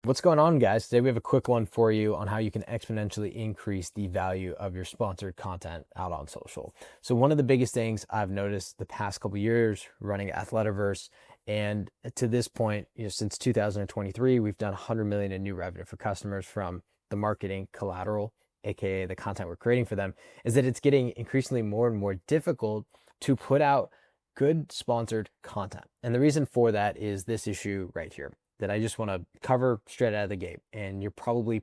What's going on, guys? Today we have a quick one for you on how you can exponentially increase the value of your sponsored content out on social. So one of the biggest things I've noticed the past couple years running Athletiverse, and to this point, since 2023, we've done 100 million in new revenue for customers from the marketing collateral, aka the content we're creating for them, is that it's getting increasingly more and more difficult to put out good sponsored content. And the reason for that is this issue right here that I just want to cover straight out of the gate. And you're probably,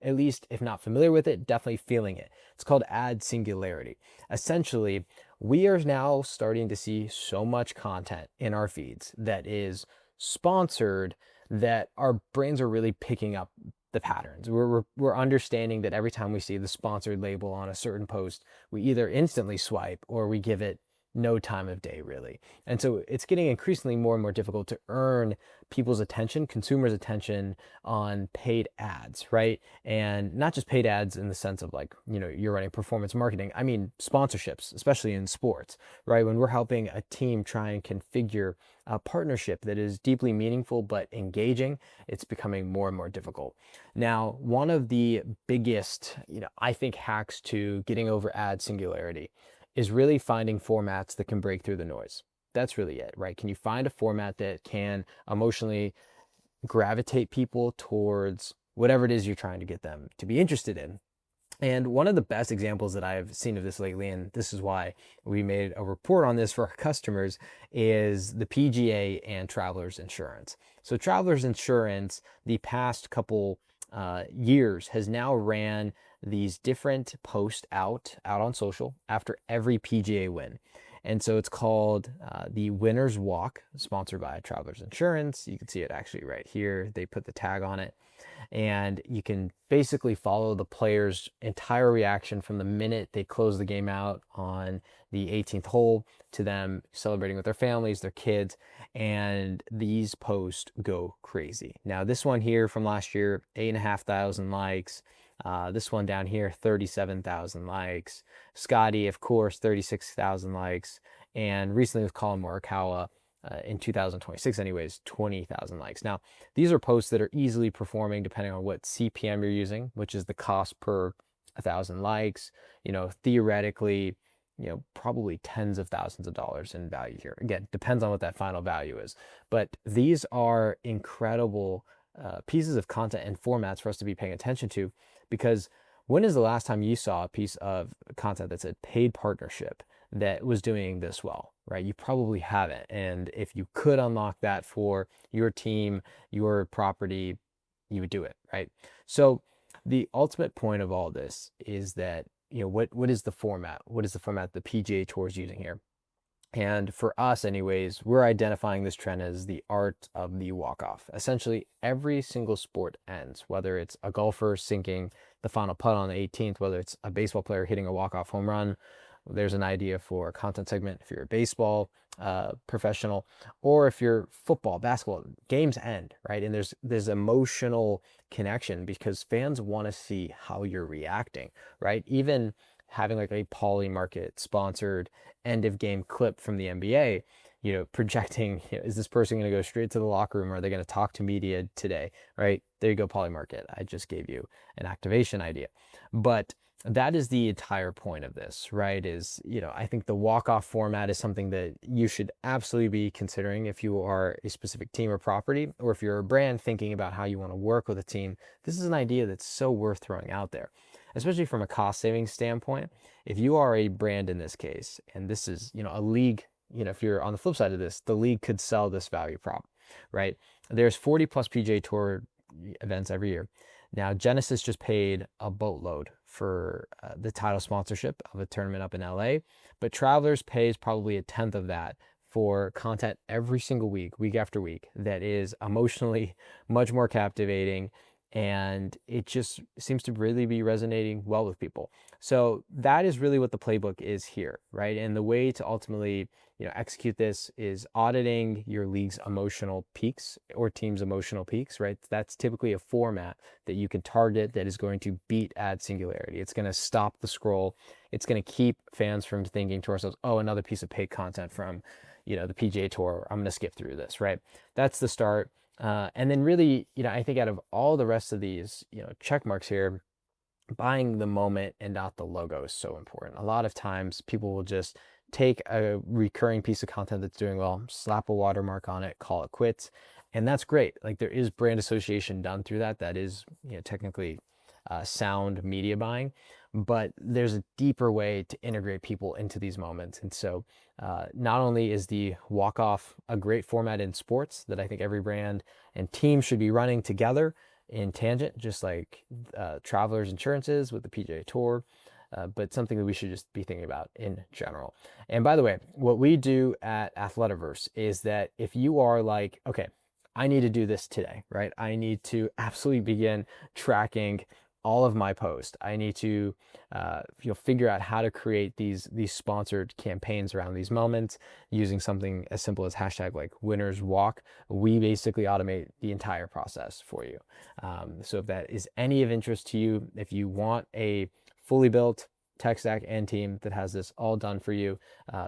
at least if not familiar with it, definitely feeling it. It's called ad singularity. Essentially, we are now starting to see so much content in our feeds that is sponsored that our brains are really picking up the patterns. We're understanding that every time we see the sponsored label on a certain post, we either instantly swipe or we give it no time of day, really. And so it's getting increasingly more and more difficult to earn people's attention, consumers' attention on paid ads, right? And not just paid ads in the sense of like, you're running performance marketing. I mean, sponsorships, especially in sports, right? When we're helping a team try and configure a partnership that is deeply meaningful but engaging, it's becoming more and more difficult. Now, one of the biggest, I think hacks to getting over ad singularity is really finding formats that can break through the noise. That's really it, right? Can you find a format that can emotionally gravitate people towards whatever it is you're trying to get them to be interested in? And one of the best examples that I've seen of this lately, and this is why we made a report on this for our customers, is the PGA and Travelers Insurance. So Travelers Insurance, the past couple years, has now ran these different posts out on social after every PGA win. And so it's called the Winner's Walk, sponsored by Travelers Insurance. You can see it actually right here. They put the tag on it. And you can basically follow the player's entire reaction from the minute they close the game out on the 18th hole to them celebrating with their families, their kids, and these posts go crazy. Now, this one here from last year, 8,500 likes. This one down here, 37,000 likes. Scotty, of course, 36,000 likes. And recently with Colin Morikawa, in 2026 anyways, 20,000 likes. Now, these are posts that are easily performing depending on what CPM you're using, which is the cost per 1,000 likes. Theoretically, probably tens of thousands of dollars in value here. Again, depends on what that final value is. But these are incredible pieces of content and formats for us to be paying attention to, because when is the last time you saw a piece of content that said paid partnership that was doing this well, right? You probably haven't. And if you could unlock that for your team, your property, you would do it, right? So the ultimate point of all this is that, what is the format? What is the format the PGA Tour is using here? And for us, anyways, we're identifying this trend as the art of the walk-off. Essentially, every single sport ends, whether it's a golfer sinking the final putt on the 18th, whether it's a baseball player hitting a walk-off home run. There's an idea for a content segment if you're a baseball professional, or if you're football, basketball, games end, right? And there's emotional connection because fans want to see how you're reacting, right? Even having like a poly market sponsored end of game clip from the NBA, projecting, is this person going to go straight to the locker room, or are they going to talk to media today, right? There you go, poly market. I just gave you an activation idea. But that is the entire point of this, right? Is, I think the walk-off format is something that you should absolutely be considering if you are a specific team or property, or if you're a brand thinking about how you want to work with a team. This is an idea that's so worth throwing out there, especially from a cost saving standpoint. If you are a brand in this case, and this is, a league, if you're on the flip side of this, the league could sell this value prop, right? There's 40 plus PGA Tour events every year. Now, Genesis just paid a boatload for the title sponsorship of a tournament up in LA, but Travelers pays probably a tenth of that for content every single week after week, that is emotionally much more captivating, and it just seems to really be resonating well with people. So that is really what the playbook is here, right? And the way to ultimately, execute this is auditing your league's emotional peaks or team's emotional peaks, right? That's typically a format that you can target that is going to beat ad singularity. It's going to stop the scroll. It's going to keep fans from thinking to ourselves, oh, another piece of paid content from, the PGA Tour. I'm going to skip through this, right? That's the start. And then really, I think out of all the rest of these, check marks here, buying the moment and not the logo is so important. A lot of times people will just take a recurring piece of content that's doing well, slap a watermark on it, call it quits. And that's great. Like there is brand association done through that. That is, technically sound media buying, but there's a deeper way to integrate people into these moments. And so not only is the walk off a great format in sports that I think every brand and team should be running together in tangent, just like Travelers Insurances with the PGA Tour, but something that we should just be thinking about in general. And by the way, what we do at Athletiverse is that if you are like, okay, I need to do this today, right? I need to absolutely begin tracking all of my posts. I need to figure out how to create these sponsored campaigns around these moments using something as simple as hashtag like winners walk. We basically automate the entire process for you. So if that is any of interest to you, if you want a fully built tech stack and team that has this all done for you,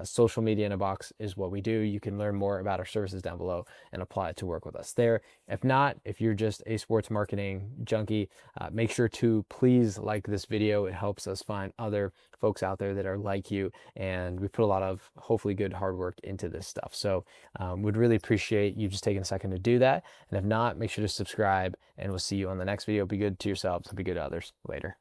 social media in a box is what we do. You can learn more about our services down below and apply it to work with us there. If not, if you're just a sports marketing junkie, make sure to please like this video. It helps us find other folks out there that are like you, and we put a lot of hopefully good hard work into this stuff. So would really appreciate you just taking a second to do that. And if not, make sure to subscribe, and we'll see you on the next video. Be good to yourselves and be good to others. Later.